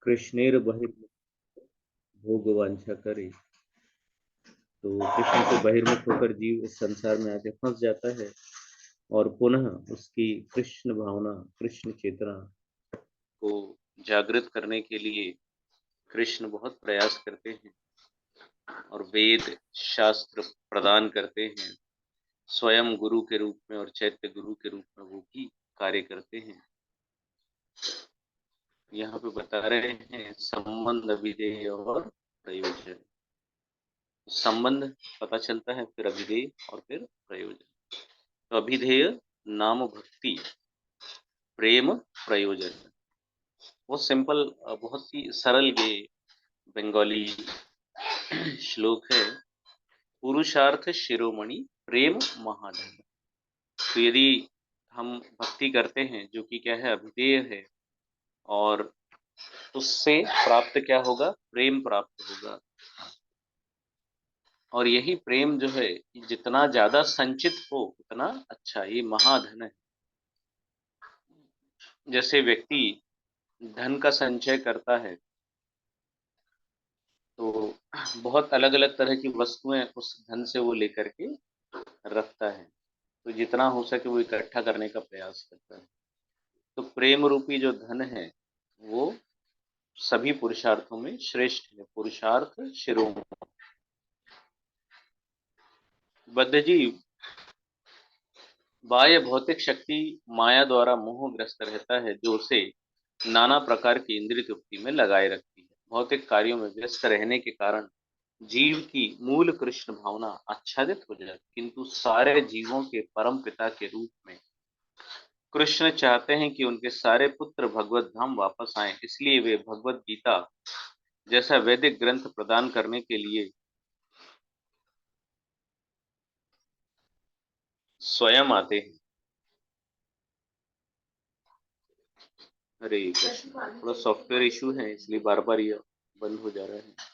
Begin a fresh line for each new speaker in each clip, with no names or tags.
कृष्णेर बहिर्मुख भोग वांछा करे। तो कृष्ण से बहिर्मुख होकर जीव इस संसार में आके फंस जाता है और पुनः उसकी कृष्ण भावना, कृष्ण चेतना को जागृत करने के लिए कृष्ण बहुत प्रयास करते हैं और वेद शास्त्र प्रदान करते हैं। स्वयं गुरु के रूप में और चैत्य गुरु के रूप में वो भी कार्य करते हैं। यहाँ पे बता रहे हैं संबंध, अभिधेय और प्रयोजन। संबंध पता चलता है, फिर अभिधेय और फिर प्रयोजन। तो अभिधेय नाम भक्ति, प्रेम, प्रयोजन। वो सिंपल, बहुत ही सरल ये बंगाली श्लोक है। पुरुषार्थ शिरोमणि प्रेम महाधन। तो यदि हम भक्ति करते हैं जो कि क्या है, अभिधेय है, और उससे प्राप्त क्या होगा, प्रेम प्राप्त होगा। और यही प्रेम जो है जितना ज्यादा संचित हो उतना अच्छा, ये महाधन है। जैसे व्यक्ति धन का संचय करता है तो बहुत अलग अलग तरह की वस्तुएं उस धन से वो लेकर के रखता है, तो जितना हो सके वो इकट्ठा करने का प्रयास करता है। तो प्रेम रूपी जो धन है वो सभी पुरुषार्थों में श्रेष्ठ है। पुरुषार्थ शिरोमणि। बद्ध जीव बाह्य भौतिक शक्ति माया द्वारा मोहग्रस्त रहता है, जो उसे नाना प्रकार की इंद्रिय तृप्ति में लगाए रखती है। भौतिक कार्यों में व्यस्त रहने के कारण जीव की मूल कृष्ण भावना आच्छादित हो जाती, किंतु सारे जीवों के परम पिता के रूप में कृष्ण चाहते हैं कि उनके सारे पुत्र भगवत धाम वापस आएं। इसलिए वे भगवत गीता जैसा वैदिक ग्रंथ प्रदान करने के लिए स्वयं आते हैं। हरे कृष्ण। थोड़ा सॉफ्टवेयर इशू है इसलिए बार बार ये बंद हो जा रहा है।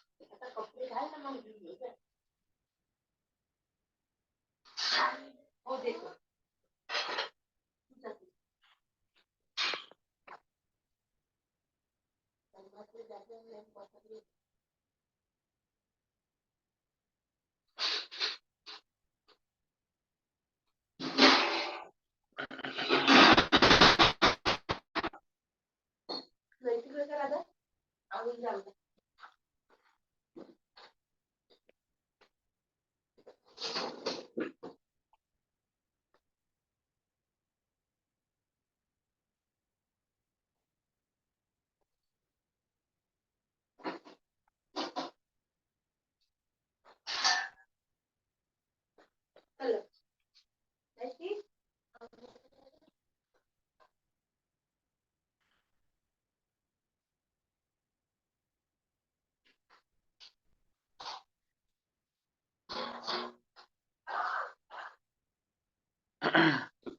तो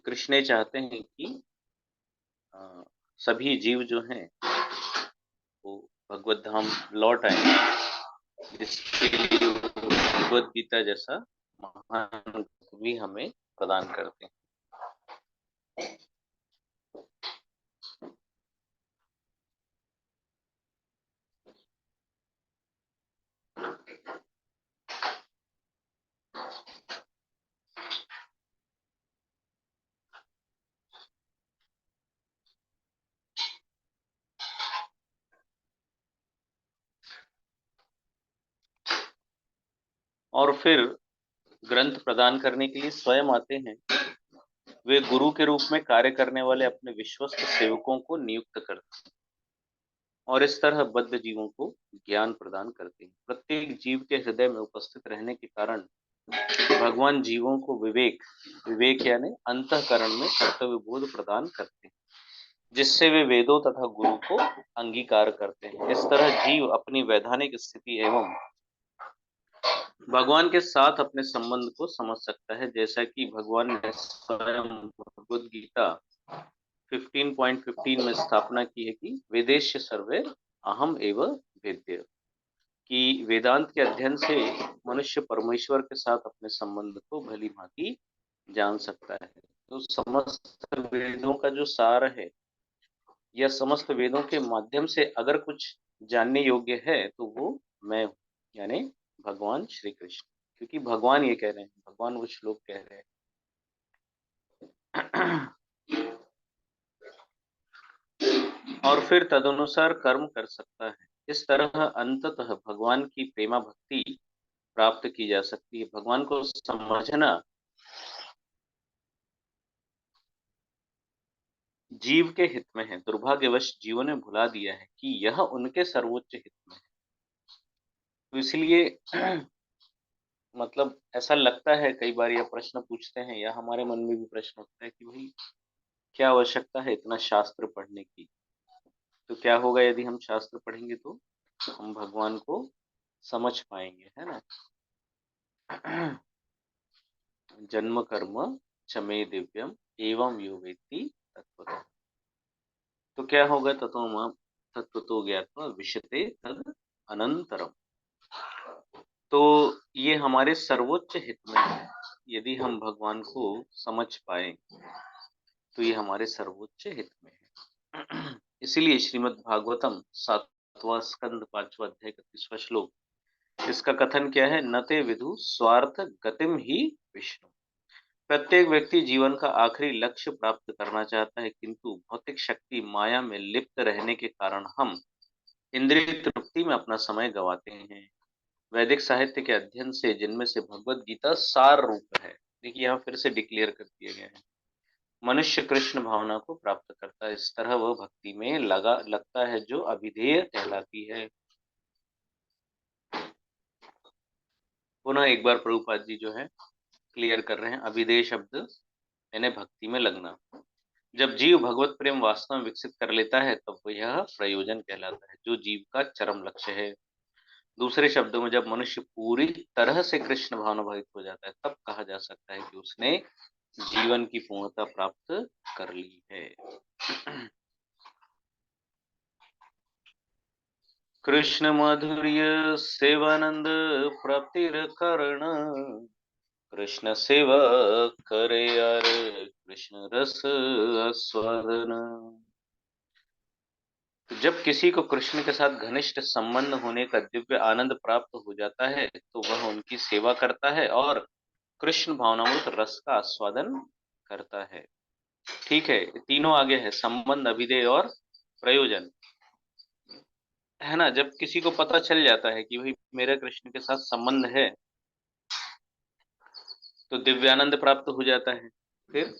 कृष्ण चाहते हैं कि सभी जीव जो हैं वो भगवत धाम लौट आए, जिसके लिए भगवत गीता जैसा महान भी हमें प्रदान करते हैं। और फिर ग्रंथ प्रदान करने के लिए स्वयं आते हैं। वे गुरु के रूप में कार्य करने वाले अपने विश्वस्त सेवकों को नियुक्त करते हैं और इस तरह बद्ध जीवों को ज्ञान प्रदान करते हैं। प्रत्येक जीव के हृदय में उपस्थित रहने के कारण भगवान जीवों को विवेक, विवेक यानी अंतःकरण में कर्तव्य बोध प्रदान करते हैं, जिससे वे वेदों तथा गुरु को अंगीकार करते हैं। इस तरह जीव अपनी वैधानिक स्थिति एवं भगवान के साथ अपने संबंध को समझ सकता है, जैसा कि भगवान ने स्वयं भगवद गीता 15.15 में स्थापना की है कि वेदेश्य सर्वे अहम एव वेद्य, कि वेदांत के अध्ययन से मनुष्य परमेश्वर के साथ अपने संबंध को भली भांति जान सकता है। तो समस्त वेदों का जो सार है या समस्त वेदों के माध्यम से अगर कुछ जानने योग्य है तो वो मैं हूँ, यानी भगवान श्री कृष्ण। क्योंकि भगवान ये कह रहे हैं, भगवान वो श्लोक कह रहे हैं। और फिर तदनुसार कर्म कर सकता है। इस तरह अंततः भगवान की प्रेमा भक्ति प्राप्त की जा सकती है। भगवान को समझना जीव के हित में है। दुर्भाग्यवश जीवों ने भुला दिया है कि यह उनके सर्वोच्च हित में है। तो इसलिए मतलब ऐसा लगता है, कई बार यह प्रश्न पूछते हैं या हमारे मन में भी प्रश्न उठता है कि भाई क्या आवश्यकता है इतना शास्त्र पढ़ने की। तो क्या होगा यदि हम शास्त्र पढ़ेंगे तो हम भगवान को समझ पाएंगे, है ना। जन्म कर्म चमे दिव्यम एवं यो वेत्ति तत्वतः। तो क्या होगा, तत्वतो ज्ञात्वा विशते तद अनंतरम। तो ये हमारे सर्वोच्च हित में है। यदि हम भगवान को समझ पाए तो ये हमारे सर्वोच्च हित में है। इसीलिए श्रीमद् भागवतम 7वां स्कंद 5वां अध्याय 31वां श्लोक, इसका कथन क्या है, नते विदु स्वार्थ गतिम ही विष्णु। प्रत्येक व्यक्ति जीवन का आखिरी लक्ष्य प्राप्त करना चाहता है, किंतु भौतिक शक्ति माया में लिप्त रहने के कारण हम इंद्रिय तृप्ति में अपना समय गवाते हैं। वैदिक साहित्य के अध्ययन से, जिनमें से भगवत गीता सार रूप है, देखिए यहाँ फिर से डिक्लेयर कर दिया गया है, मनुष्य कृष्ण भावना को प्राप्त करता है। इस तरह वह भक्ति में लगता है जो अभिधेय कहलाती है। पुनः एक बार प्रभुपाद जी जो है क्लियर कर रहे हैं, अभिधेय शब्द यानी भक्ति में लगना। जब जीव भगवत प्रेम वास्तव में विकसित कर लेता है तब तो यह प्रयोजन कहलाता है, जो जीव का चरम लक्ष्य है। दूसरे शब्दों में, जब मनुष्य पूरी तरह से कृष्ण भावनाभावित हो जाता है तब कहा जा सकता है कि उसने जीवन की पूर्णता प्राप्त कर ली है। कृष्ण माधुर्य सेवानंद प्राप्तिर कारण, कृष्ण सेवा करे यार, कृष्ण रस आस्वादन। जब किसी को कृष्ण के साथ घनिष्ठ संबंध होने का दिव्य आनंद प्राप्त हो जाता है तो वह उनकी सेवा करता है और कृष्ण भावनामृत रस का आस्वादन करता है। ठीक है, तीनों आगे है, संबंध, अभिधेय और प्रयोजन, है ना। जब किसी को पता चल जाता है कि भाई मेरा कृष्ण के साथ संबंध है तो दिव्यानंद प्राप्त हो जाता है। फिर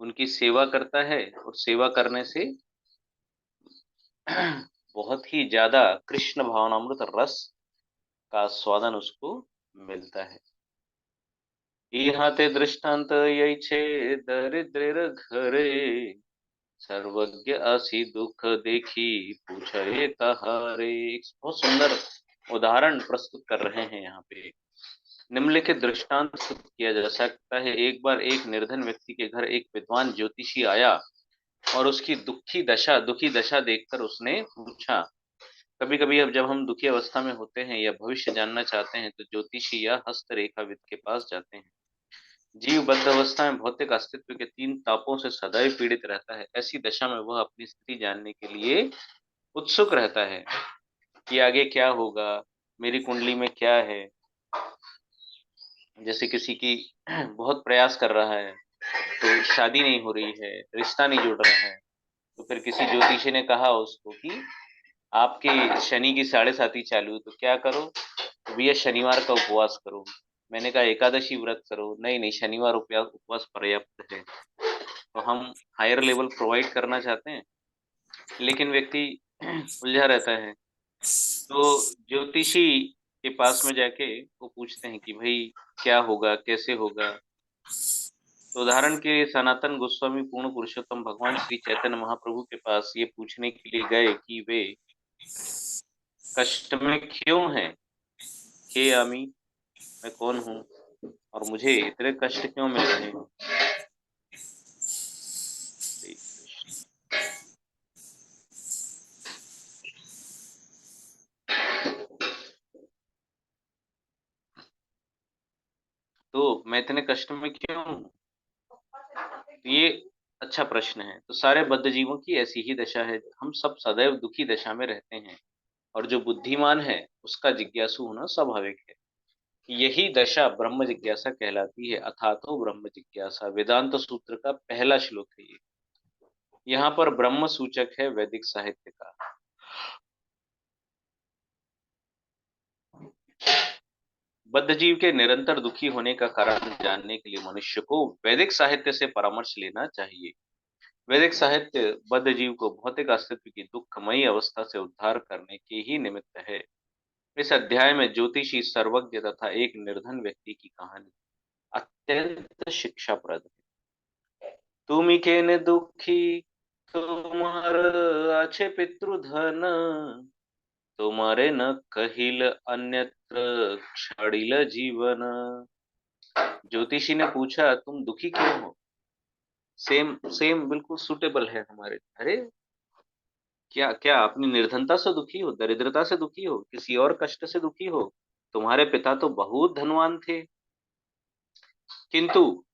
उनकी सेवा करता है और सेवा करने से बहुत ही ज्यादा कृष्ण भावनामृत रस का स्वादन उसको मिलता है। यहाँ ते दृष्टांत यही छे, दरिद्र घरे सर्वज्ञ असी दुख देखी पूछे कहारे। बहुत सुंदर उदाहरण प्रस्तुत कर रहे हैं यहाँ पे। निम्नलिखित दृष्टांत किया जा सकता है। एक बार एक निर्धन व्यक्ति के घर एक विद्वान ज्योतिषी आया और उसकी दुखी दशा देखकर उसने पूछा। कभी कभी अब जब हम दुखी अवस्था में होते हैं या भविष्य जानना चाहते हैं तो ज्योतिषी या हस्तरेखाविद के पास जाते हैं। जीव बद्ध अवस्था में भौतिक अस्तित्व के तीन तापों से सदैव पीड़ित रहता है। ऐसी दशा में वह अपनी स्थिति जानने के लिए उत्सुक रहता है कि आगे क्या होगा, मेरी कुंडली में क्या है। जैसे किसी की बहुत प्रयास कर रहा है तो शादी नहीं हो रही है, रिश्ता नहीं जुड़ रहा है, तो फिर किसी ज्योतिषी ने कहा उसको कि आपके शनि की 7.5 चालू है तो क्या करो, तो भैया शनिवार का उपवास करो। मैंने कहा एकादशी व्रत करो, नहीं नहीं शनिवार उपवास पर्याप्त है। तो हम हायर लेवल प्रोवाइड करना चाहते हैं लेकिन व्यक्ति उलझा रहता है, तो ज्योतिषी के पास में जाके वो पूछते हैं कि भाई क्या होगा, कैसे होगा। तो उदाहरण के सनातन गोस्वामी पूर्ण पुरुषोत्तम भगवान श्री चैतन्य महाप्रभु के पास ये पूछने के लिए गए कि वे कष्ट में क्यों हैं, हे आमी, मैं कौन हूँ और मुझे इतने कष्ट क्यों मिल रहे हैं। तो मैं इतने कष्ट में क्यों हूँ, तो ये अच्छा प्रश्न है। तो सारे बद्ध जीवों की ऐसी ही दशा है, हम सब सदैव दुखी दशा में रहते हैं, और जो बुद्धिमान है उसका जिज्ञासु होना स्वाभाविक है। यही दशा ब्रह्म जिज्ञासा कहलाती है। अथातो ब्रह्म जिज्ञासा वेदांत सूत्र का पहला श्लोक है ये। यहाँ पर ब्रह्म सूचक है वैदिक साहित्य का। बद्ध जीव के निरंतर दुखी होने का कारण जानने के लिए मनुष्य को वैदिक साहित्य से परामर्श लेना चाहिए। वैदिक साहित्य बद्ध जीव को भौतिक अस्तित्व की दुखमयी अवस्था से उद्धार करने के ही निमित्त है। इस अध्याय में ज्योतिषी, सर्वज्ञ तथा एक निर्धन व्यक्ति की कहानी अत्यंत शिक्षाप्रद है। तुम के ने दुखी तुम्हार अच्छे पितृधन, तुम्हारे न कहिल अन्यत्र क्षणिल जीवन। ज्योतिषी ने पूछा, तुम दुखी क्यों हो? सेम सेम बिल्कुल सूटेबल है हमारे। अरे क्या क्या अपनी निर्धनता से दुखी हो, दरिद्रता से दुखी हो, किसी और कष्ट से दुखी हो? तुम्हारे पिता तो बहुत धनवान थे, किंतु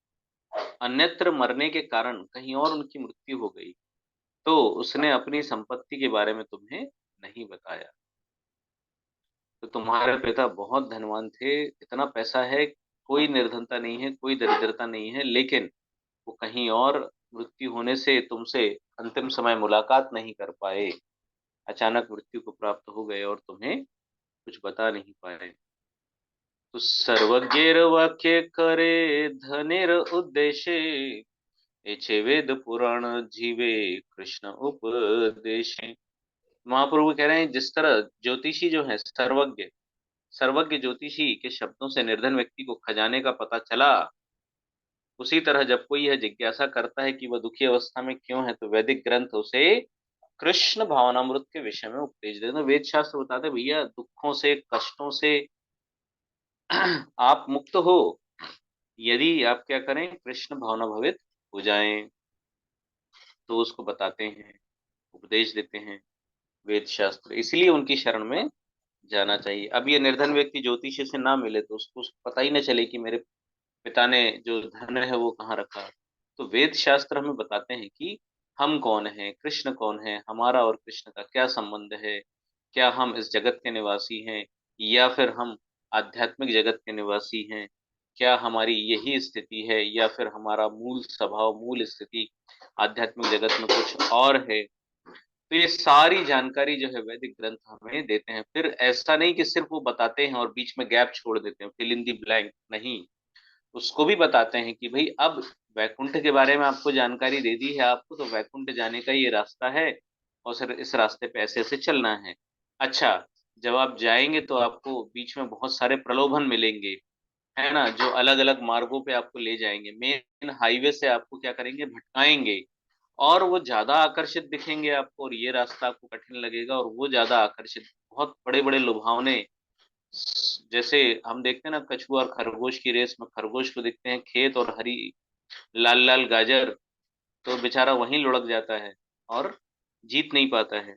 अन्यत्र मरने के कारण कहीं और उनकी मृत्यु हो गई, तो उसने अपनी संपत्ति के बारे में तुम्हें नहीं बताया। तो तुम्हारे पिता बहुत धनवान थे, इतना पैसा है, कोई निर्धनता नहीं है, कोई दरिद्रता नहीं है, लेकिन वो कहीं और मृत्यु होने से तुमसे अंतिम समय मुलाकात नहीं कर पाए, अचानक मृत्यु को प्राप्त हो गए और तुम्हें कुछ बता नहीं पाए। तो सर्वज्ञेर वाक्य करे धनेर उद्देश्य, एछे वेद पुराण जीवे कृष्ण उपदेश। महाप्रभु कह रहे हैं, जिस तरह ज्योतिषी जो है सर्वज्ञ, सर्वज्ञ ज्योतिषी के शब्दों से निर्धन व्यक्ति को खजाने का पता चला, उसी तरह जब कोई यह जिज्ञासा करता है कि वह दुखी अवस्था में क्यों है, तो वैदिक ग्रंथ उसे कृष्ण भावनामृत के विषय में उपदेश देते हैं। वेद शास्त्र बताते हैं, भैया दुखों से, कष्टों से आप मुक्त हो यदि आप क्या करें, कृष्ण भावना भवित हो जाएं। तो उसको बताते हैं, उपदेश देते हैं वेद शास्त्र, इसलिए उनकी शरण में जाना चाहिए। अब ये निर्धन व्यक्ति ज्योतिषी से ना मिले तो उसको पता ही ना चले कि मेरे पिता ने जो धन है वो कहाँ रखा। तो वेद शास्त्र हमें बताते हैं कि हम कौन हैं, कृष्ण कौन है, हमारा और कृष्ण का क्या संबंध है, क्या हम इस जगत के निवासी हैं या फिर हम आध्यात्मिक जगत के निवासी हैं, क्या हमारी यही स्थिति है या फिर हमारा मूल स्वभाव, मूल स्थिति आध्यात्मिक जगत में कुछ और है। तो ये सारी जानकारी जो है वैदिक ग्रंथ हमें देते हैं। फिर ऐसा नहीं कि सिर्फ वो बताते हैं और बीच में गैप छोड़ देते हैं, फिल इन दी ब्लैंक नहीं, उसको भी बताते हैं कि भाई अब वैकुंठ के बारे में आपको जानकारी दे दी है आपको, तो वैकुंठ जाने का ये रास्ता है और सर इस रास्ते पे ऐसे ऐसे चलना है। अच्छा, जब आप जाएंगे तो आपको बीच में बहुत सारे प्रलोभन मिलेंगे, है ना, जो अलग अलग मार्गों पे आपको ले जाएंगे, मेन हाईवे से आपको क्या करेंगे, भटकाएंगे, और वो ज्यादा आकर्षित दिखेंगे आपको और ये रास्ता आपको कठिन लगेगा, और वो ज्यादा आकर्षित, बहुत बड़े बड़े लुभावने। जैसे हम देखते हैं ना कछुआ और खरगोश की रेस में, खरगोश को देखते हैं खेत और हरी लाल लाल गाजर, तो बेचारा वहीं लुढ़क जाता है और जीत नहीं पाता है।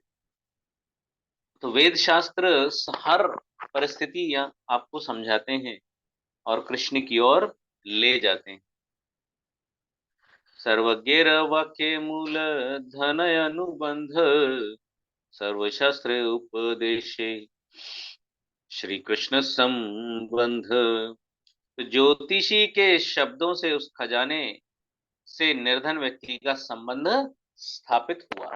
तो वेद शास्त्र हर परिस्थिति या आपको समझाते हैं और कृष्ण की ओर ले जाते हैं। सर्वज्ञेर वाक्य मूल धन अनुबंध, सर्वशास्त्र उपदेशे श्री कृष्ण संबंध। तो ज्योतिषी के शब्दों से उस खजाने से निर्धन व्यक्ति का संबंध स्थापित हुआ।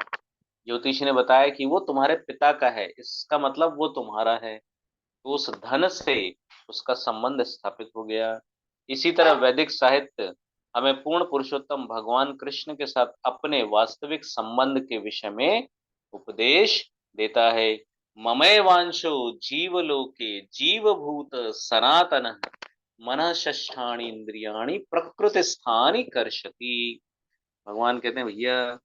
ज्योतिषी ने बताया कि वो तुम्हारे पिता का है, इसका मतलब वो तुम्हारा है, तो उस धन से उसका संबंध स्थापित हो गया। इसी तरह वैदिक साहित्य हमें पूर्ण पुरुषोत्तम भगवान कृष्ण के साथ अपने वास्तविक संबंध के विषय में उपदेश देता है। ममय वांशो जीवलोके जीवभूत सनातन मन षष्ठानि इंद्रियाणि प्रकृति स्थानि कर्षति। भगवान कहते हैं भैया,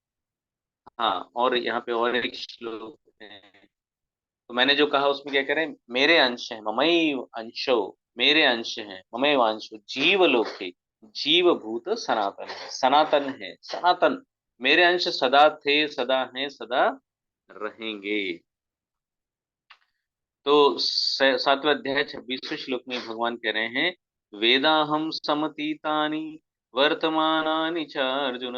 हाँ, और यहाँ पे और एक श्लोक है, तो मैंने जो कहा उसमें क्या करें, मेरे अंश हैं, ममई अंशो, मेरे अंश हैं, ममई वांशो जीवलोके, जीव भूत सनातन है, सनातन है, सनातन, मेरे अंश सदा थे, सदा हैं, सदा रहेंगे। तो सातवें अध्याय 26वें श्लोक में भगवान कह रहे हैं, वेदाहम समतीतानि वर्तमानानि च अर्जुन,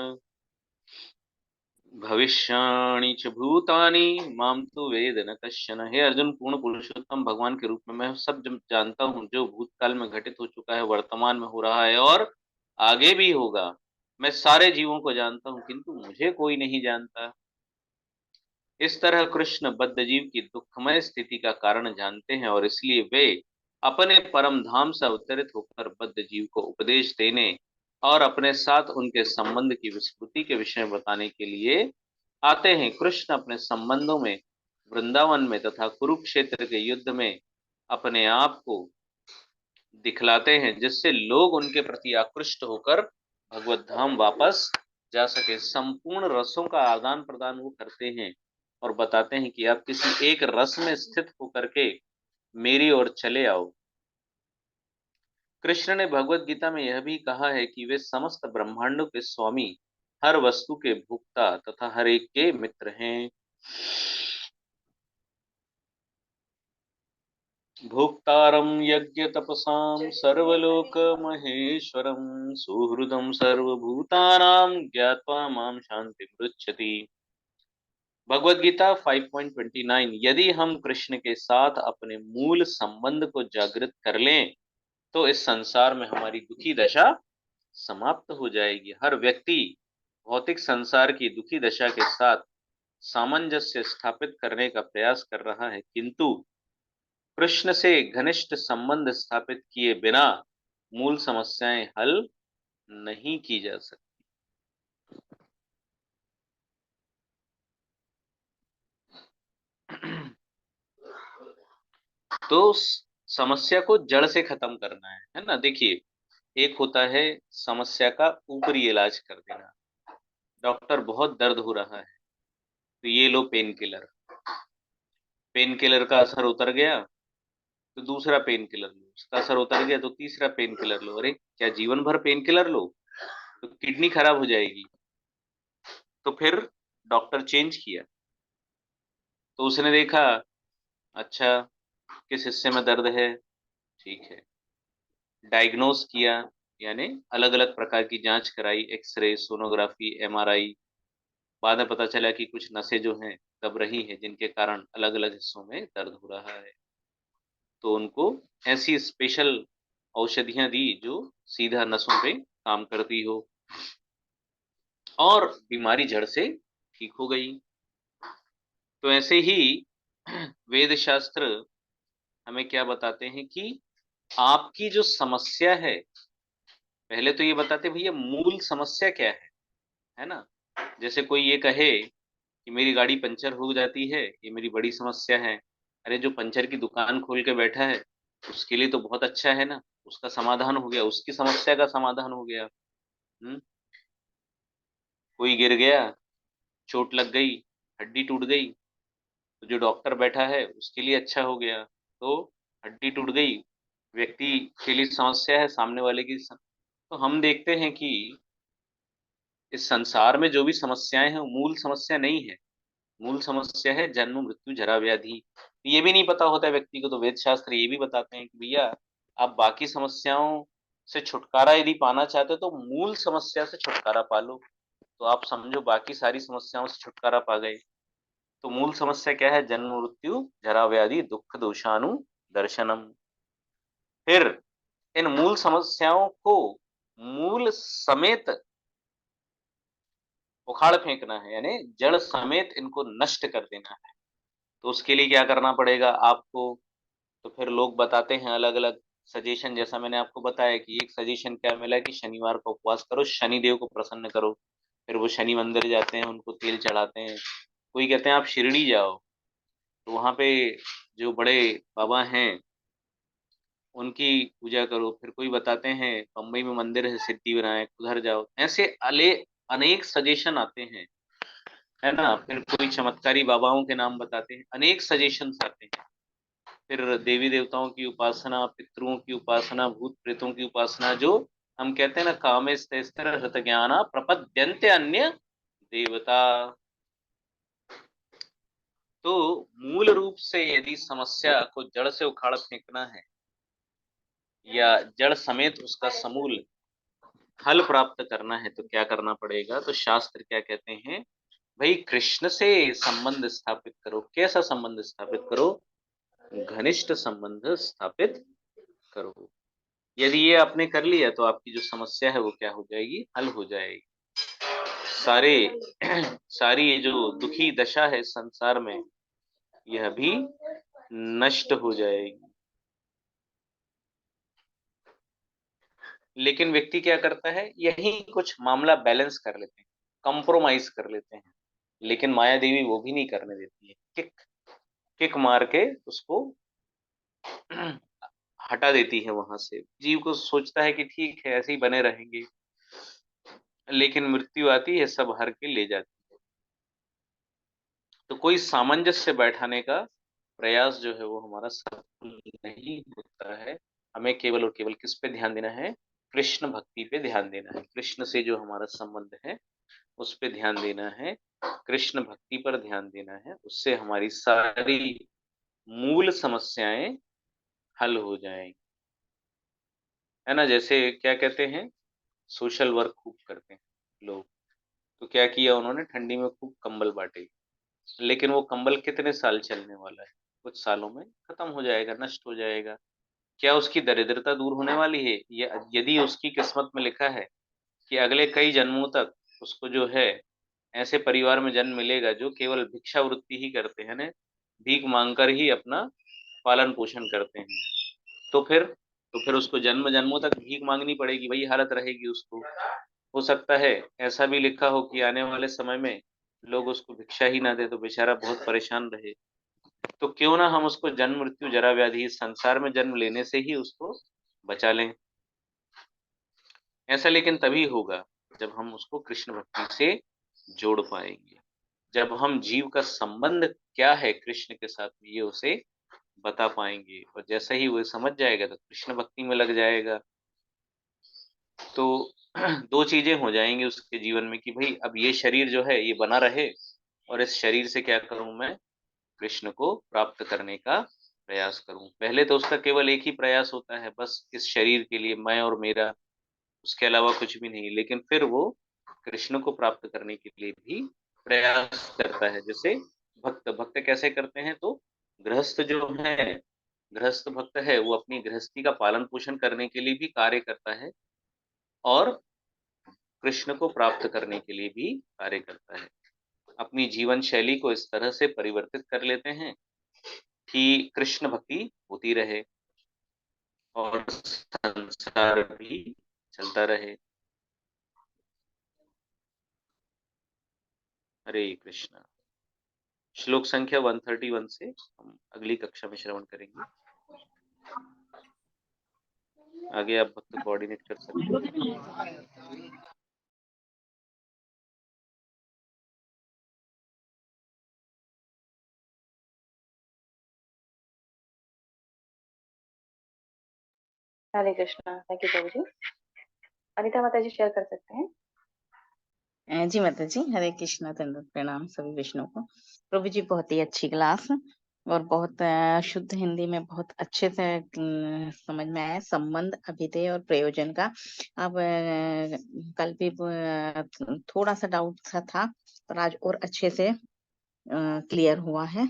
भविष्याणि च भूतानि माम तो वेद न कश्चन। हे अर्जुन, पूर्ण पुरुषोत्तम भगवान के रूप में मैं सब जानता हूँ जो भूतकाल में घटित हो चुका है, वर्तमान में हो रहा है और आगे भी होगा। मैं सारे जीवों को जानता हूँ, किंतु मुझे कोई नहीं जानता। इस तरह कृष्ण बद्ध जीव की दुखमय स्थिति का कारण जानते हैं और इसलिए वे अपने परम धाम से अवतरित होकर बद्ध जीव को उपदेश देने और अपने साथ उनके संबंध की विस्मृति के विषय में बताने के लिए आते हैं। कृष्ण अपने संबंधों में वृंदावन में तथा कुरुक्षेत्र के युद्ध में अपने आप को दिखलाते हैं, जिससे लोग उनके प्रति आकृष्ट होकर भगवत धाम वापस जा सके। संपूर्ण रसों का आदान प्रदान वो करते हैं और बताते हैं कि आप किसी एक रस में स्थित होकर के मेरी ओर चले आओ। कृष्ण ने भगवत गीता में यह भी कहा है कि वे समस्त ब्रह्मांडों के स्वामी, हर वस्तु के भोक्ता तथा हर एक के मित्र हैं। भोक्तारं यज्ञ तपसां सर्वलोक महेश्वरं सुहृदं सर्वभूतानां ज्ञात्वा मां शांति पृच्छति। भगवत गीता 5.29। यदि हम कृष्ण के साथ अपने मूल संबंध को जागृत कर लें तो इस संसार में हमारी दुखी दशा समाप्त हो जाएगी। हर व्यक्ति भौतिक संसार की दुखी दशा के साथ सामंजस्य स्थापित करने का प्रयास कर रहा है, किंतु कृष्ण से घनिष्ठ संबंध स्थापित किए बिना मूल समस्याएं हल नहीं की जा सकती। तो समस्या को जड़ से खत्म करना है ना। देखिए, एक होता है समस्या का ऊपरी इलाज कर देना। डॉक्टर, बहुत दर्द हो रहा है तो ये लो पेन किलर। पेन किलर का असर उतर गया तो दूसरा पेन किलर लो, उसका असर उतर गया तो तीसरा पेन किलर लो। अरे, क्या जीवन भर पेन किलर लो? तो किडनी खराब हो जाएगी। तो फिर डॉक्टर चेंज किया तो उसने देखा, अच्छा किस हिस्से में दर्द है, ठीक है, डायग्नोस किया, यानी अलग अलग प्रकार की जांच कराई, एक्सरे, सोनोग्राफी, एमआरआई। बाद में पता चला कि कुछ नसें जो हैं दब रही हैं, जिनके कारण अलग अलग हिस्सों में दर्द हो रहा है। तो उनको ऐसी स्पेशल औषधियां दी जो सीधा नसों पे काम करती हो और बीमारी जड़ से ठीक हो गई। तो ऐसे ही वेद शास्त्र हमें क्या बताते हैं कि आपकी जो समस्या है, पहले तो ये बताते भैया मूल समस्या क्या है ना। जैसे कोई ये कहे कि मेरी गाड़ी पंचर हो जाती है, ये मेरी बड़ी समस्या है। अरे, जो पंचर की दुकान खोल के बैठा है उसके लिए तो बहुत अच्छा है ना, उसका समाधान हो गया, उसकी समस्या का समाधान हो गया। कोई गिर गया, चोट लग गई, हड्डी टूट गई, तो जो डॉक्टर बैठा है उसके लिए अच्छा हो गया। तो हड्डी टूट गई, व्यक्ति के लिए समस्या है, सामने वाले की तो हम देखते हैं कि इस संसार में जो भी समस्याएं हैं वो मूल समस्या नहीं है। मूल समस्या है जन्म मृत्यु जरा व्याधि। ये भी नहीं पता होता है व्यक्ति को, तो वेद शास्त्र ये भी बताते हैं कि भैया, आप बाकी समस्याओं से छुटकारा यदि पाना चाहते हो तो मूल समस्या से छुटकारा पा लो। तो आप समझो बाकी सारी समस्याओं से छुटकारा पा गए। तो मूल समस्या क्या है? जन्म मृत्यु जरा व्याधि दुख दोषानु दर्शनम। फिर इन मूल समस्याओं को मूल समेत उखाड़ फेंकना है, यानी जड़ समेत इनको नष्ट कर देना है। तो उसके लिए क्या करना पड़ेगा आपको? तो फिर लोग बताते हैं अलग अलग सजेशन। जैसा मैंने आपको बताया कि एक सजेशन क्या मिला कि शनिवार को उपवास करो, शनि देव को प्रसन्न करो। फिर वो शनि मंदिर जाते हैं, उनको तेल चढ़ाते हैं। कोई कहते हैं आप शिरडी जाओ, तो वहां पे जो बड़े बाबा हैं उनकी पूजा करो। फिर कोई बताते हैं बम्बई में मंदिर है सिद्धि विनायक, उधर जाओ। ऐसे अले अनेक सजेशन आते हैं, है ना। फिर कोई चमत्कारी बाबाओं के नाम बताते हैं, अनेक सजेशंस आते हैं। फिर देवी देवताओं की उपासना, पितरों की उपासना, भूत प्रेतों की उपासना, जो हम कहते हैं ना, कामे स्थिर हृत ज्ञाना प्रपद्यन्ते अन्य देवता। तो मूल रूप से यदि समस्या को जड़ से उखाड़ फेंकना है या जड़ समेत उसका समूल हल प्राप्त करना है तो क्या करना पड़ेगा? तो शास्त्र क्या कहते हैं भाई कृष्ण से संबंध स्थापित करो। कैसा संबंध स्थापित करो? घनिष्ठ संबंध स्थापित करो। यदि ये आपने कर लिया तो आपकी जो समस्या है वो क्या हो जाएगी? हल हो जाएगी। सारे सारी ये जो दुखी दशा है संसार में, यह भी नष्ट हो जाएगी। लेकिन व्यक्ति क्या करता है? यही कुछ मामला बैलेंस कर लेते हैं, कंप्रोमाइज कर लेते हैं। लेकिन माया देवी वो भी नहीं करने देती है। किक किक मार के उसको हटा देती है वहां से। जीव को सोचता है कि ठीक है ऐसे ही बने रहेंगे, लेकिन मृत्यु आती है, सब हर के ले जाती है। तो कोई सामंजस्य बैठाने का प्रयास जो है वो हमारा सफल नहीं होता है। हमें केवल और केवल किस पे ध्यान देना है? कृष्ण भक्ति पे ध्यान देना है। कृष्ण से जो हमारा संबंध है उस पे ध्यान देना है, कृष्ण भक्ति पर ध्यान देना है। उससे हमारी सारी मूल समस्याएं हल हो जाएंगी। है ना? जैसे क्या कहते हैं, सोशल वर्क खूब करते हैं लोग। तो क्या किया उन्होंने? ठंडी में खूब कंबल बांटे। लेकिन वो कंबल कितने साल चलने वाला है? कुछ सालों में खत्म हो जाएगा, नष्ट हो जाएगा। क्या उसकी दरिद्रता दूर होने वाली है? यदि उसकी किस्मत में लिखा है कि अगले कई जन्मों तक उसको जो है ऐसे परिवार में जन्म मिलेगा जो केवल भिक्षावृत्ति ही करते हैं, ना भीख मांगकर ही अपना पालन पोषण करते हैं, तो फिर उसको जन्म जन्मों तक भीख मांगनी पड़ेगी, वही हालत रहेगी उसको। हो सकता है ऐसा भी लिखा हो कि आने वाले समय में लोग उसको भिक्षा ही ना दे तो बेचारा बहुत परेशान रहे। तो क्यों ना हम उसको जन्म मृत्यु जरा व्याधि इस संसार में जन्म लेने से ही उसको बचा लें। ऐसा लेकिन तभी होगा जब हम उसको कृष्ण भक्ति से जोड़ पाएंगे, जब हम जीव का संबंध क्या है कृष्ण के साथ में ये उसे बता पाएंगे। और जैसे ही वो समझ जाएगा तो कृष्ण भक्ति में लग जाएगा। तो दो चीजें हो जाएंगी उसके जीवन में कि भाई अब ये शरीर जो है ये बना रहे, और इस शरीर से क्या करूं मैं? कृष्ण को प्राप्त करने का प्रयास करूं। पहले तो उसका केवल एक ही प्रयास होता है, बस इस शरीर के लिए मैं और मेरा, उसके अलावा कुछ भी नहीं। लेकिन फिर वो कृष्ण को प्राप्त करने के लिए भी प्रयास करता है। जैसे भक्त भक्त कैसे करते हैं? तो गृहस्थ जो है, गृहस्थ भक्त है, वो अपनी गृहस्थी का पालन पोषण करने के लिए भी कार्य करता है और कृष्ण को प्राप्त करने के लिए भी कार्य करता है। अपनी जीवन शैली को इस तरह से परिवर्तित कर लेते हैं कि कृष्ण भक्ति होती रहे और संसार भी चलता रहे। हरे कृष्णा। श्लोक संख्या 131 से हम अगली कक्षा में श्रवण करेंगे। आगे आप भक्त कोऑर्डिनेट कर सकते हैं।
हरे कृष्णा। थैंक यू प्रभु जी। अनिता माता जी शेयर कर सकते हैं।
जी माता जी, हरे कृष्णा। दंडवत प्रणाम सभी विष्णु को। प्रभु जी बहुत ही अच्छी क्लास और बहुत शुद्ध हिंदी में बहुत अच्छे से समझ में आया संबंध, अभिधेय और प्रयोजन का। अब कल भी थोड़ा सा डाउट सा था पर आज और अच्छे से क्लियर हुआ है।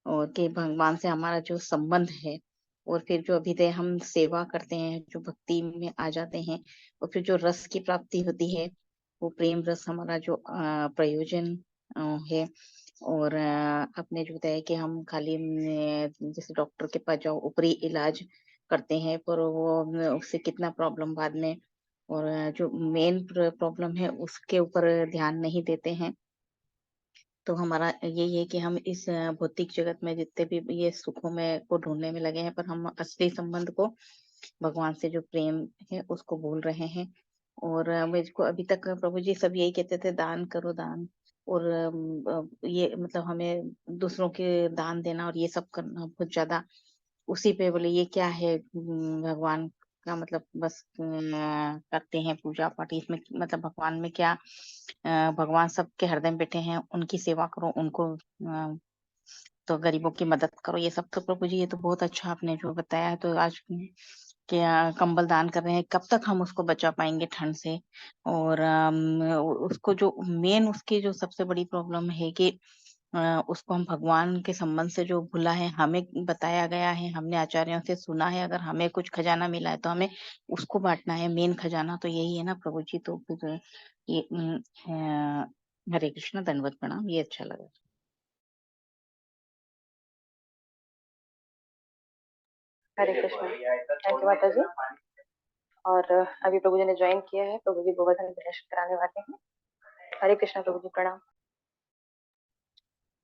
और कि भगवान से हमारा जो संबंध है और फिर जो अभिधेय हम सेवा करते हैं, जो भक्ति में आ जाते हैं, और फिर जो रस की प्राप्ति होती है वो प्रेम रस हमारा जो प्रयोजन है। और आपने जो बताया कि हम खाली जैसे डॉक्टर के पास जाओ, ऊपरी इलाज करते हैं पर वो उससे कितना प्रॉब्लम बाद में, और जो मेन प्रॉब्लम है उसके ऊपर ध्यान नहीं देते हैं। तो हमारा यही है कि हम इस भौतिक जगत में जितने भी ये सुखों में को ढूंढने में लगे हैं, पर हम असली संबंध को, भगवान से जो प्रेम है उसको भूल रहे हैं। और मुझको अभी तक प्रभु जी सब यही कहते थे दान करो दान, और ये मतलब हमें दूसरों के दान देना और ये सब करना बहुत ज्यादा उसी पे बोले ये क्या है, भगवान का मतलब बस करते हैं पूजा पाठ, इसमें मतलब भगवान में क्या, भगवान सबके हृदय में बैठे हैं, उनकी सेवा करो, उनको तो गरीबों की मदद करो, ये सब तो प्रभु जी ये तो बहुत अच्छा आपने जो बताया है। तो आज क्या कंबल दान कर रहे हैं, कब तक हम उसको बचा पाएंगे ठंड से। और उसको जो मेन उसकी जो सबसे बड़ी प्रॉब्लम है कि उसको हम भगवान के संबंध से जो भूला है, हमें बताया गया है, हमने आचार्यों से सुना है, अगर हमें कुछ खजाना मिला है तो हमें उसको बांटना है। मेन खजाना तो यही है ना प्रभु जी। तो फिर ये हरे कृष्ण, दंडवत प्रणाम, ये अच्छा लगा।
हरे कृष्ण, थैंक यू माता जी। और अभी प्रभु जी ने ज्वाइन किया है, प्रभु जी गोवर्धन दर्शन कराने वाले हैं। हरे कृष्ण प्रभु जी, प्रणाम।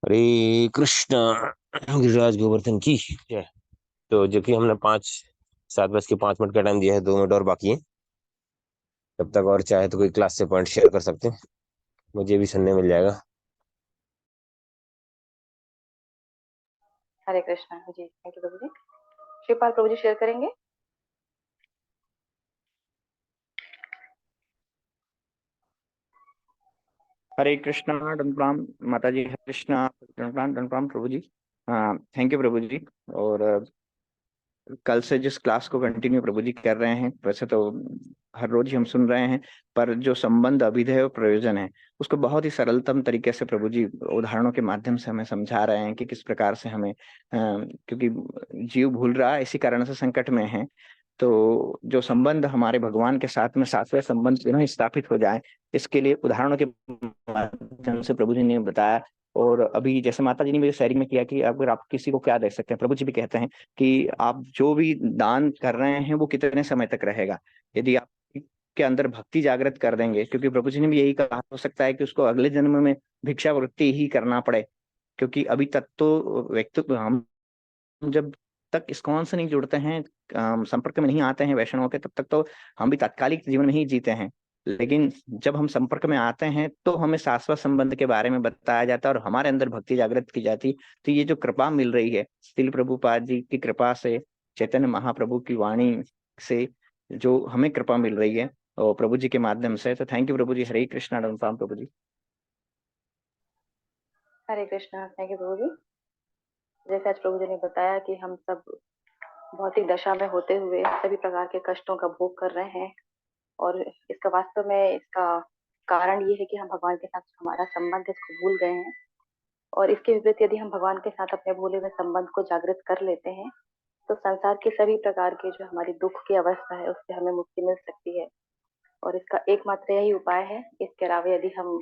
हरे कृष्ण। गिरिराज गोवर्धन की जय। तो जो कि हमने 7:05 का टाइम दिया है, 2 मिनट और बाकी है। तब तक और चाहे तो कोई क्लास से पॉइंट शेयर कर सकते हैं, मुझे भी सुनने मिल जाएगा।
Hare Krishna ji, thank you Prabhu ji. Shivpal Prabhu ji share करेंगे।
हरे कृष्णा, दंड प्रणाम माता जी। हरे कृष्णा, दंड प्रणाम प्रभु जी। हाँ, थैंक यू प्रभु जी। और कल से जिस क्लास को कंटिन्यू प्रभु जी कर रहे हैं, वैसे तो हर रोज ही हम सुन रहे हैं, पर जो संबंध, अभिधेय और प्रयोजन है, उसको बहुत ही सरलतम तरीके से प्रभु जी उदाहरणों के माध्यम से हमें समझा रहे हैं कि किस प्रकार से हमें क्योंकि जीव भूल रहा है, इसी कारण से संकट में है। तो जो संबंध हमारे भगवान के साथ में सातवें संबंध पुनः स्थापित हो जाए, इसके लिए उदाहरणों के माध्यम से प्रभु जी ने बताया। और अभी जैसे माता जी ने मेरे शेयरिंग में किया कि अगर आप किसी को क्या दे सकते हैं, प्रभु जी भी कहते हैं कि आप जो भी दान कर रहे हैं वो कितने समय तक रहेगा। यदि आप के अंदर भक्ति जागृत कर देंगे, क्योंकि प्रभु जी ने भी यही कहा, हो सकता है कि उसको अगले जन्म में भिक्षावृत्ति ही करना पड़े, क्योंकि अभी तक तो व्यक्ति हम जब तक इस्कॉन से नहीं जुड़ते हैं, संपर्क में नहीं आते हैं वैष्णव के, तब तक तो हम भी तात्कालिक जीवन में ही जीते हैं। लेकिन जब हम संपर्क में आते हैं तो हमें शाश्वत संबंध के बारे में बताया जाता है और हमारे अंदर भक्ति जागृत की जाती। तो ये जो कृपा मिल रही है श्रील प्रभुपाद जी की कृपा से, चैतन्य महाप्रभु की वाणी से जो हमें कृपा मिल रही है और प्रभु जी के माध्यम से, तो thank you Prabhu ji. Hare Krishna, Ram Prabhu ji.
Hare Krishna, thank you Prabhu ji. जैसे आज प्रभु जी ने बताया कि हम सब भौतिक दशा में होते हुए सभी प्रकार के कष्टों का भोग कर रहे हैं, और इसका वास्तव में इसका कारण ये है कि हम भगवान के साथ हमारा संबंध है, इसको भूल गए हैं। और इसके विपरीत यदि हम भगवान के साथ अपने भूले हुए संबंध को जागृत कर लेते हैं, तो संसार के सभी प्रकार के जो हमारी दुख की अवस्था है, उससे हमें मुक्ति मिल सकती है। और इसका एकमात्र यही उपाय है। इसके अलावा यदि हम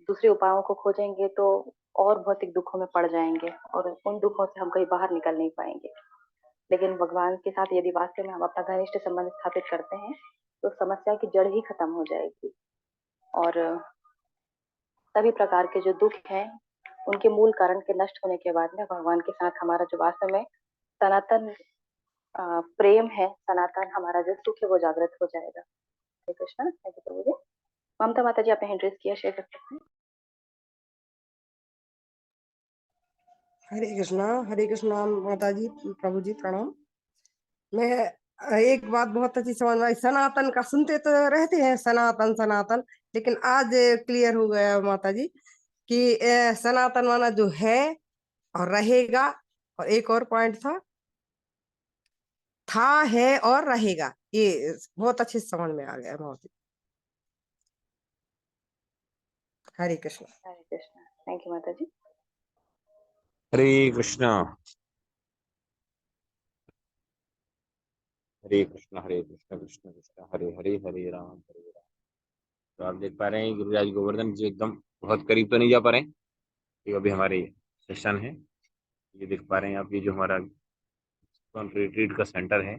दूसरे उपायों को खोजेंगे तो और भौतिक दुखों में पड़ जाएंगे, और उन दुखों से हम कहीं बाहर निकल नहीं पाएंगे। लेकिन भगवान के साथ यदि वास्तव में हम अपना घनिष्ठ संबंध स्थापित करते हैं, तो समस्या की जड़ ही खत्म हो जाएगी, और सभी प्रकार के जो दुख हैं, उनके मूल कारण के नष्ट होने के बाद में भगवान के साथ हमारा जो वास्तव में सनातन प्रेम है, सनातन हमारा जो सुख है, वो जागृत हो जाएगा। हरे कृष्ण, थैंक यू प्रभु जी। ममता माता जी, आपने हैंड रेज किया, शेयर कर सकते हैं।
हरे कृष्णा माता जी, प्रभु जी प्रणाम। मैं एक बात बहुत अच्छी समझ में आई, सनातन का सुनते तो रहते हैं सनातन सनातन, लेकिन आज क्लियर हो गया माता जी कि सनातन माना जो है और रहेगा। और एक और पॉइंट था है और रहेगा, ये बहुत अच्छे से समझ में आ गया माता जी। हरे कृष्ण।
हरे कृष्ण, थैंक यू माता जी।
हरे कृष्णा। हरे कृष्णा, हरे कृष्णा, कृष्ण कृष्ण हरे हरे, हरे राम हरे राम। तो आप देख पा रहे हैं गिरिराज गोवर्धन जी एकदम बहुत करीब तो नहीं जा पा रहे हैं, ये अभी हमारे सेशन है। ये देख पा रहे हैं आप, ये जो हमारा रिट्रीट का सेंटर है,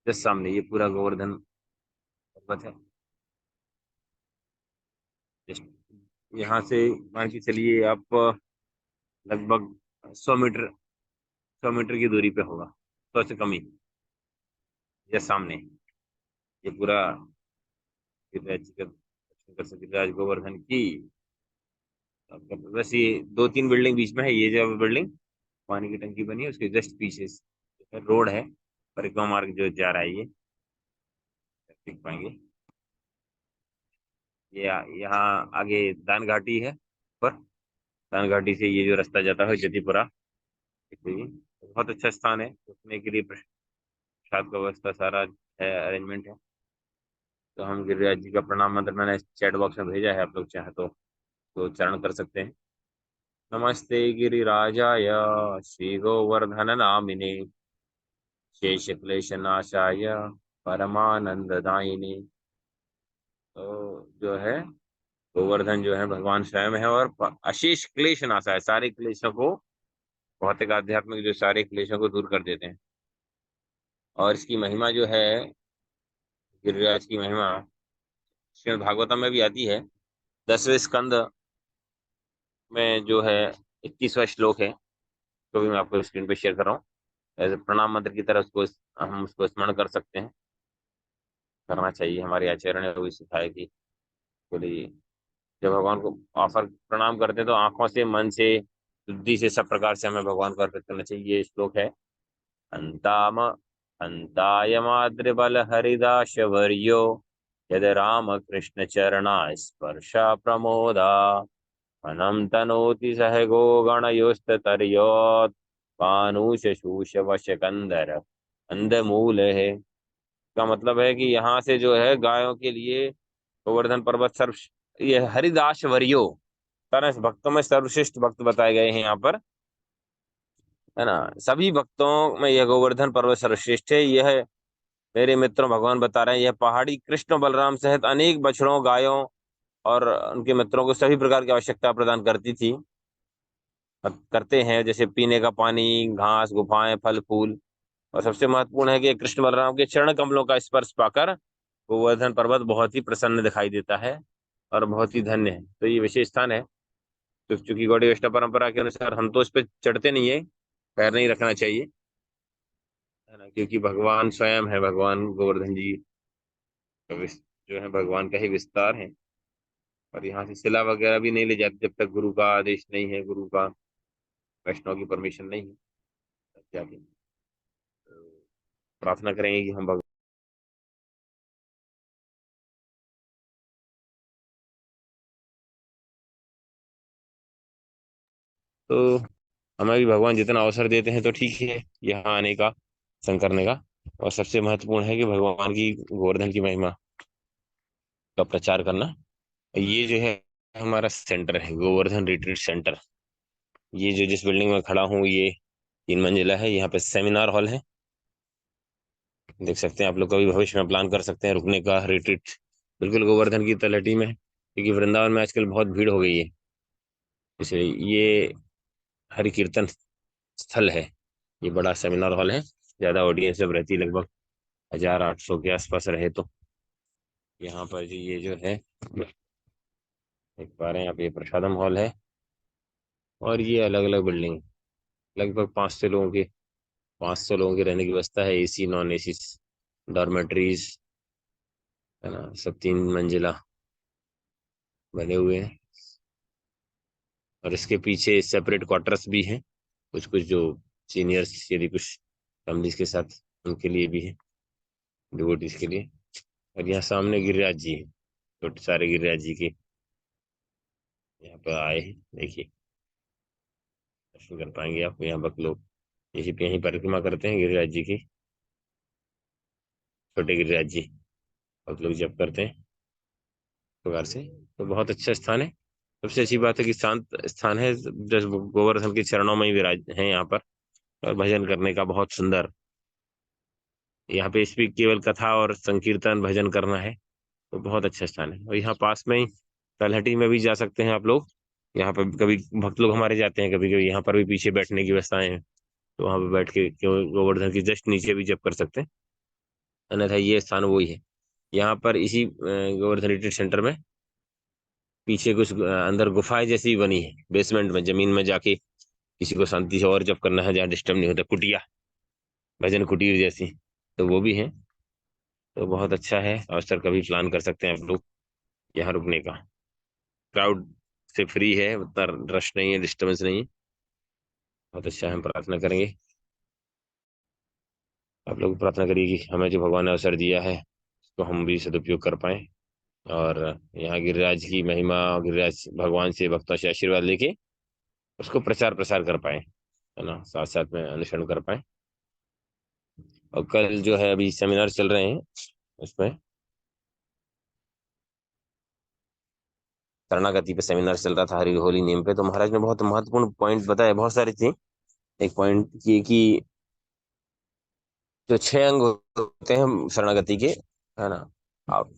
जस्ट सामने ये पूरा गोवर्धन पर्वत है। जस्ट यहाँ से मान के चलिए आप लगभग 100 मीटर की दूरी पे होगा, 100 से कम ही। जस्ट सामने ये पूरा गिरिराज जी का दर्शन कर सकते, गिरिराज गोवर्धन की। बस ये 2-3 बिल्डिंग बीच में है, ये जो बिल्डिंग पानी की टंकी बनी है उसके जस्ट पीछे रोड है, परिक्रमा मार्ग जो जा रहा है, ये देख पाएंगे। ये यहाँ आगे दान घाटी है, पर दान घाटी से ये जो रास्ता जाता है जतिपुरा, बहुत अच्छा स्थान है रुकने के लिए, प्रसाद का व्यवस्था सारा है, अरेंजमेंट है। तो हम गिरिराज जी का प्रणाम मंत्र मैंने चैट बॉक्स में भेजा है, आप लोग चाहे तो उच्चारण कर सकते हैं। नमस्ते गिरिराजाय श्री गोवर्धन नामिने शेष क्लेश नाशाय परमानंददायिने। तो जो है गोवर्धन जो है भगवान स्वयं है और अशेष क्लेश नाशा है, सारे क्लेशों को, भौतिक आध्यात्मिक जो सारे क्लेशों को दूर कर देते हैं। और इसकी महिमा जो है, गिरिराज की महिमा श्रीमद् भागवतम में भी आती है। 10वें स्कंद में जो है 21वां श्लोक है, तो भी मैं आपको स्क्रीन पे शेयर कर रहा हूँ। एज प्रणाम मंत्र की तरह उसको हम उसको स्मरण कर सकते हैं, करना चाहिए। हमारे आचार्य ने वही सिखाया कि बोलिए जब भगवान को ऑफर प्रणाम करते हैं तो आंखों से, मन से, बुद्धि से, सब प्रकार से हमें भगवान को अर्पित करना चाहिए। ये श्लोक है, अंताम अंताय माद्रिबल हरिदास वर्यो यद राम कृष्ण चरणा स्पर्शा प्रमोदा अनम तनोति सह गो गणयोस्त तरयोत पानुष शूष वशकंदर अंधमूल है। का मतलब है कि यहाँ से जो है गायों के लिए गोवर्धन पर्वत सर्व, ये हरिदास वर्यो, तरह भक्तों में सर्वश्रेष्ठ भक्त बताए गए हैं यहाँ पर, है ना। सभी भक्तों में यह गोवर्धन पर्वत सर्वश्रेष्ठ है। यह मेरे मित्रों भगवान बता रहे हैं, यह पहाड़ी कृष्ण बलराम सहित अनेक बछड़ों, गायों और उनके मित्रों को सभी प्रकार की आवश्यकता प्रदान करती थी, करते हैं, जैसे पीने का पानी, घास, गुफाएं, फल फूल। और सबसे महत्वपूर्ण है कि कृष्ण बलराम के चरण कमलों का स्पर्श पाकर गोवर्धन पर्वत बहुत ही प्रसन्न दिखाई देता है और बहुत ही धन्य है। तो ये विशेष स्थान है। तो चूंकि गौड़ी वैष्णव परंपरा के अनुसार हम तो उस पर चढ़ते नहीं है, पैर नहीं रखना चाहिए, है ना, क्योंकि भगवान स्वयं है, भगवान गोवर्धन जी जो है भगवान का ही विस्तार है। और यहाँ से शिला वगैरह भी नहीं ले जाते जब तक गुरु का आदेश नहीं है, गुरु का, वैष्णव की परमिशन नहीं है तब जाके। तो प्रार्थना करेंगे कि हम भगवान, तो हमें भी भगवान जितना अवसर देते हैं तो ठीक है यहाँ आने का, संग करने का। और सबसे महत्वपूर्ण है कि भगवान की, गोवर्धन की महिमा का प्रचार करना। ये जो है हमारा सेंटर है, गोवर्धन रिट्रीट सेंटर। ये जो जिस बिल्डिंग में खड़ा हूँ ये 3 मंजिला है। यहाँ पे सेमिनार हॉल है, देख सकते हैं आप लोग। कभी भविष्य में प्लान कर सकते हैं रुकने का, रिट्रीट बिल्कुल गोवर्धन की तलहटी में है, क्योंकि वृंदावन में आजकल बहुत भीड़ हो गई है, इसलिए ये हरि कीर्तन स्थल है। ये बड़ा सेमिनार हॉल है, ज्यादा ऑडियंस जब रहती है, लगभग 1800 के आसपास रहे तो। यहाँ पर जी ये जो है देख पा रहे हैं आप, ये प्रसादम हॉल है। और ये अलग अलग बिल्डिंग, लगभग 500 लोगों की रहने की व्यवस्था है, एसी नॉन एसी डॉर्मेट्रीज, है ना, सब 3 मंजिला बने हुए हैं। और इसके पीछे सेपरेट क्वार्टर्स भी हैं, कुछ कुछ जो सीनियर्स, यदि कुछ फैमिलीज के साथ, उनके लिए भी है, डिवोटीज के लिए। और यहाँ सामने गिरिराज जी है, छोटे सारे गिरिराज जी के यहाँ पर आए हैं, देखिए दर्शन कर पाएंगे आप। यहाँ पर लोग यहीं परिक्रमा करते हैं गिरिराज जी की, छोटे गिरिराज जी, बहुत लोग जप करते हैं इस प्रकार से। तो बहुत अच्छा स्थान है। सबसे अच्छी बात है कि शांत स्थान है, जस गोवर्धन के चरणों में ही विराज है यहाँ पर। और भजन करने का बहुत सुंदर, यहाँ पे इस भी केवल कथा और संकीर्तन भजन करना है, तो बहुत अच्छा स्थान है। और यहाँ पास में ही तलहटी में भी जा सकते हैं आप लोग। यहाँ पर कभी भक्त लोग हमारे जाते हैं, कभी कभी यहाँ पर भी पीछे बैठने की व्यवस्थाएं हैं, तो वहाँ पे बैठ के क्यों गोवर्धन की जस्ट नीचे भी जप कर सकते हैं। अन्यथा ये स्थान वही है। यहाँ पर इसी गोवर्धन रिट्रीट सेंटर में पीछे कुछ अंदर गुफाएं जैसी बनी है, बेसमेंट में, जमीन में जाके किसी को शांति से और जप करना है, जहाँ डिस्टर्ब नहीं होता, कुटिया, भजन कुटीर जैसी, तो वो भी है। तो बहुत अच्छा है अवसर, कभी प्लान कर सकते हैं आप लोग यहाँ रुकने का। क्राउड से फ्री है, उतना रश नहीं है, डिस्टर्बेंस नहीं है, बहुत अच्छा है। हम प्रार्थना करेंगे, आप लोग प्रार्थना करिए कि हमें जो भगवान ने अवसर दिया है उसको हम भी सदुपयोग कर पाए, और यहाँ गिरिराज की महिमा, गिरिराज भगवान से, भक्तों से आशीर्वाद लेके उसको प्रचार प्रसार कर पाए, है ना, साथ साथ में अनुसरण कर पाए। और कल जो है अभी सेमिनार चल रहे हैं उसमें शरणागति पे सेमिनार चल रहा था, हरि होली नेम पे। तो महाराज ने बहुत महत्वपूर्ण पॉइंट बताए, बहुत सारे थे। एक पॉइंट ये कि जो 6 अंग होते हैं शरणागति के, है ना, आप,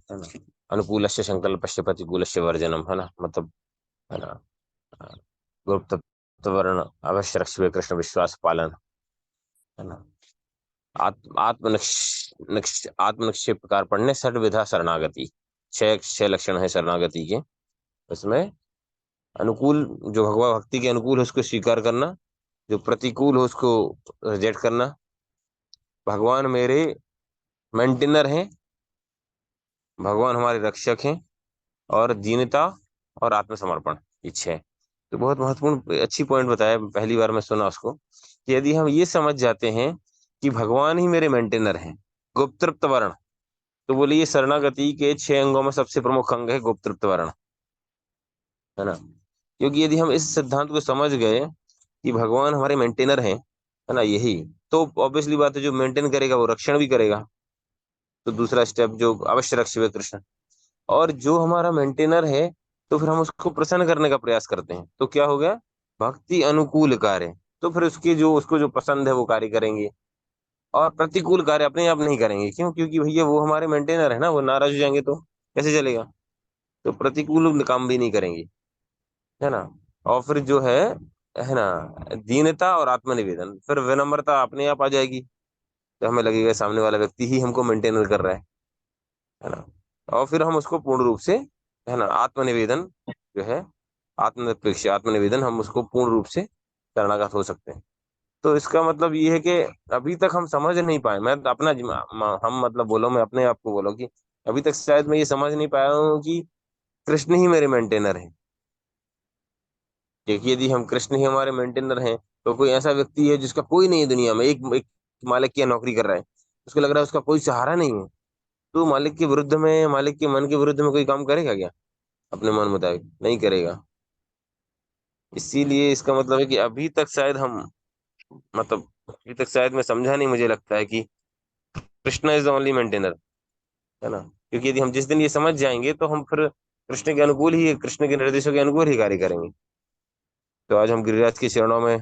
है ना, अनुकूलस्य संकल्पस्य प्रतिकूलस्य वर्जनम, है ना, मतलब, है ना, गुप्त वर्ण अवश्य रक्षवे कृष्ण विश्वास पालन, है ना, आत्मनिक्षेप प्रकार पढ़ने, षड विधा शरणागति, 6 लक्षण है शरणागति के। उसमें अनुकूल, जो भगवत भक्ति के अनुकूल है उसको स्वीकार करना, जो प्रतिकूल हो उसको रिजेक्ट करना, भगवान मेरे मेंटेनर हैं, भगवान हमारे रक्षक हैं, और दीनता और आत्मसमर्पण, ये 6। तो बहुत महत्वपूर्ण अच्छी पॉइंट बताया, पहली बार मैं सुना उसको, कि यदि हम ये समझ जाते हैं कि भगवान ही मेरे मेंटेनर हैं, गुप्तृप्त वर्ण, तो बोले ये शरणागति के 6 अंगों में सबसे प्रमुख अंग है गुप्तृप्त वर्ण, है ना। क्योंकि यदि हम इस सिद्धांत को समझ गए कि भगवान हमारे मेंटेनर हैं, है ना, यही, तो ऑब्वियसली बात है, जो मेंटेन करेगा वो रक्षण भी करेगा। तो दूसरा स्टेप जो अवश्य रक्षिवे कृष्ण, और जो हमारा मेंटेनर है तो फिर हम उसको प्रसन्न करने का प्रयास करते हैं, तो क्या हो गया, भक्ति अनुकूल कार्य, तो फिर उसको जो पसंद है वो कार्य करेंगे, और प्रतिकूल कार्य अपने आप नहीं करेंगे। क्यों? क्योंकि भैया वो हमारे मेंटेनर है ना, वो नाराज हो जाएंगे तो कैसे चलेगा, तो प्रतिकूल काम भी नहीं करेंगे, है ना। और फिर जो है ना, दीनता और आत्मनिवेदन, फिर विनम्रता अपने आप आ जाएगी, तो हमें लगेगा सामने वाला व्यक्ति ही हमको मेंटेनर कर रहा है ना। और फिर हम उसको पूर्ण रूप से, है ना, आत्मनिवेदन जो है, आत्मनिरपेक्ष आत्मनिवेदन, हम उसको पूर्ण रूप से शरणागत हो सकते हैं। तो इसका मतलब ये है कि अभी तक हम समझ नहीं पाए, मैं तो अपना हम मतलब बोलो, मैं अपने आप को बोलो कि अभी तक शायद मैं ये समझ नहीं पाया हूँ कि कृष्ण ही मेरे मेंटेनर है। क्योंकि यदि हम कृष्ण ही हमारे मेंटेनर हैं, तो कोई ऐसा व्यक्ति है जिसका कोई नहीं है दुनिया में, एक मालिक की नौकरी कर रहा है, उसको लग रहा है उसका कोई सहारा नहीं है, तो मालिक के विरुद्ध में, मालिक के मन के विरुद्ध में कोई काम करेगा क्या? अपने मन मुताबिक नहीं करेगा। इसीलिए इसका मतलब है कि अभी तक शायद हम, मतलब अभी तक शायद मैं समझा नहीं, मुझे लगता है कि Krishna is the only maintainer, है ना। क्योंकि यदि हम जिस दिन ये समझ जाएंगे तो हम फिर कृष्ण के अनुकूल ही, कृष्ण के निर्देशों के अनुकूल ही कार्य करेंगे। तो आज हम गिरिराज के चरणों में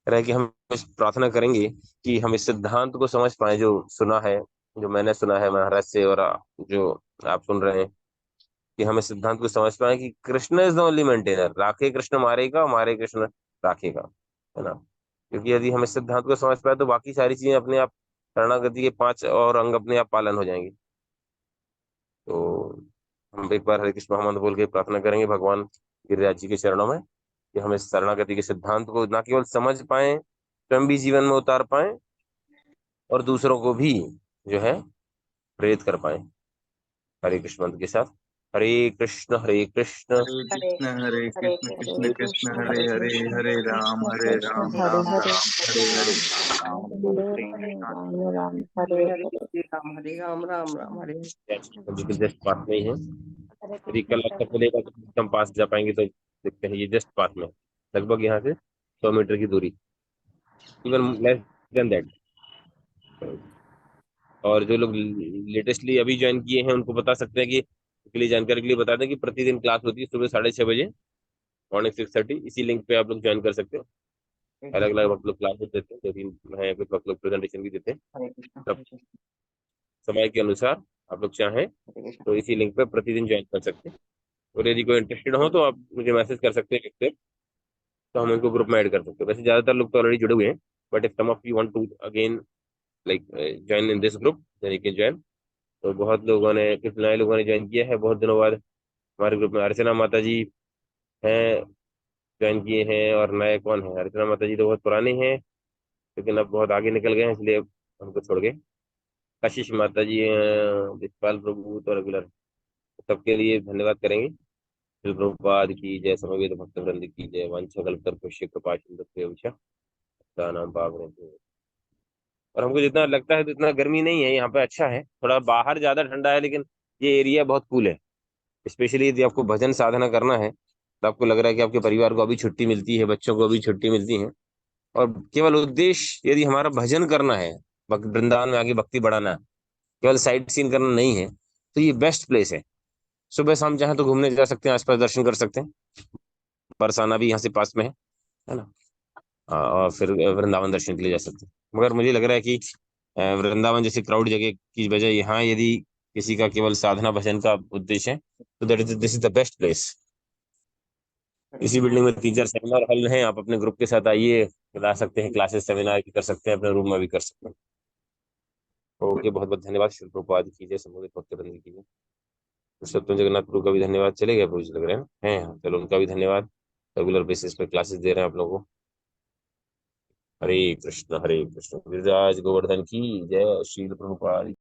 रह के हम इस प्रार्थना करेंगे कि हम इस सिद्धांत को समझ पाए, जो सुना है, जो मैंने सुना है महाराज से, और जो आप सुन रहे हैं, कि हम इस सिद्धांत को समझ पाए कि Krishna is the only maintainer, राखे कृष्ण मारेगा, मारे कृष्ण राखेगा, है ना। क्योंकि यदि हम इस सिद्धांत को समझ पाए तो बाकी सारी चीजें अपने आप, शरणागति के 5 और अंग अपने आप पालन हो जाएंगे। तो हम एक बार हरे कृष्ण महामंत्र बोल के प्रार्थना करेंगे भगवान गिरिराज जी के चरणों में, कि हम इस शरणागति के सिद्धांत को ना केवल समझ पाए, स्वयं भी जीवन में उतार पाए, और दूसरों को भी जो है प्रेरित कर पाए। हरे कृष्ण मंत्र के साथ, हरे कृष्ण हरे कृष्ण
हरे
हरे
हरे
कृष्ण कृष्ण
हरे
कृष्ण
कृष्ण
हरे हरे हरे राम
कृष्ण
हरे
कृष्ण
राम
हरे
राम
हरे
राम
हरे
हरे हरे
राम
राम
हरे
हरे
हरे
राम।
राम राम हरे
हरे हरे
हरे।
हरे राम राम राम हरे।
बिल्कुल जस्ट पास में ही है।
हरे
यदि
कृष्ण
कल
सर।
आपका चलेगा तो हम पास जा पाएंगे, तो देखते हैं, ये जस्ट पास में, लगभग यहाँ से 100 मीटर की दूरी, इवन लेस देन दैट। और जो लोग लेटेस्टली अभी ज्वाइन किए हैं उनको बता सकते हैं कि, के लिए जानकारी के लिए बता दें कि प्रतिदिन क्लास होती है सुबह 6:30 बजे, मॉर्निंग 6:30। इसी लिंक पे आप लोग ज्वाइन कर सकते हो। अलग अलग आप लोग क्लासेस देते हैं, 2-3 है, कुछ आप लोग प्रेजेंटेशन भी देते हैं।
हरे कृष्ण
तब समय के अनुसार आप लोग चाहें
हरे कृष्ण।
तो इसी लिंक पे प्रतिदिन ज्वाइन कर सकते हैं। और यदि कोई इंटरेस्टेड हो तो आप मुझे मैसेज कर सकते हैं, तो हम उनको ग्रुप में ऐड कर सकते हैं। वैसे ज्यादातर लोग तो ऑलरेडी जुड़े हुए हैं, but if some of you want to again like join in this group, then you can join. तो बहुत लोगों ने, कुछ नए लोगों ने ज्वाइन किया है बहुत दिनों बाद हमारे ग्रुप में। अर्चना माता जी हैं, ज्वाइन किए हैं। और नए कौन है? अर्चना माता जी तो बहुत पुराने हैं, लेकिन अब बहुत आगे निकल गए हैं, इसलिए अब हमको छोड़ गए। कशिश माता जी, विशपाल प्रभु तो रेगुलर, सबके लिए धन्यवाद करेंगे। श्री प्रभुपाद की जय, समवेत भक्त वृंद की जय, वंशकल्पतरुभ्यश्च कृपा सिंधुभ्यो नाम पावने। और हमको जितना लगता है तो इतना गर्मी नहीं है यहाँ पे, अच्छा है। थोड़ा बाहर ज्यादा ठंडा है, लेकिन ये एरिया बहुत कूल है। स्पेशली यदि आपको भजन साधना करना है, तो आपको लग रहा है कि आपके परिवार को अभी छुट्टी मिलती है, बच्चों को अभी छुट्टी मिलती है, और केवल उद्देश्य यदि हमारा भजन करना है, वृंदावन में आगे भक्ति बढ़ाना है, केवल साइट सीन करना नहीं है, तो ये बेस्ट प्लेस है। सुबह शाम चाहे तो घूमने जा सकते हैं, आसपास दर्शन कर सकते हैं, बरसाना भी यहाँ से पास में है ना। और फिर वृंदावन दर्शन के लिए जा सकते हैं। मगर मुझे लग रहा है कि वृंदावन जैसी क्राउड जगह की बजाय यहाँ यदि किसी का केवल साधना भजन का उद्देश्य है तो this is the best place. इसी बिल्डिंग में 3-4 सेमिनार हॉल हैं, आप अपने ग्रुप के साथ आइए, ला सकते हैं क्लासेस, सेमिनार भी कर सकते हैं, अपने रूम में भी कर सकते हैं। ओके, बहुत बहुत धन्यवाद। श्री प्रभुपाद कीजिए, संबोधित भक्त बंदी कीजिए। पुरुषोत्तम जगन्नाथ प्रभु का भी धन्यवाद। चले गए प्रभु जी, लग रहे हैं हाँ, चलो उनका भी धन्यवाद। रेगुलर बेसिस पे क्लासेस दे रहे हैं आप लोगों को। हरे कृष्ण गिरिराज गोवर्धन की जय। श्री प्रभुपाद।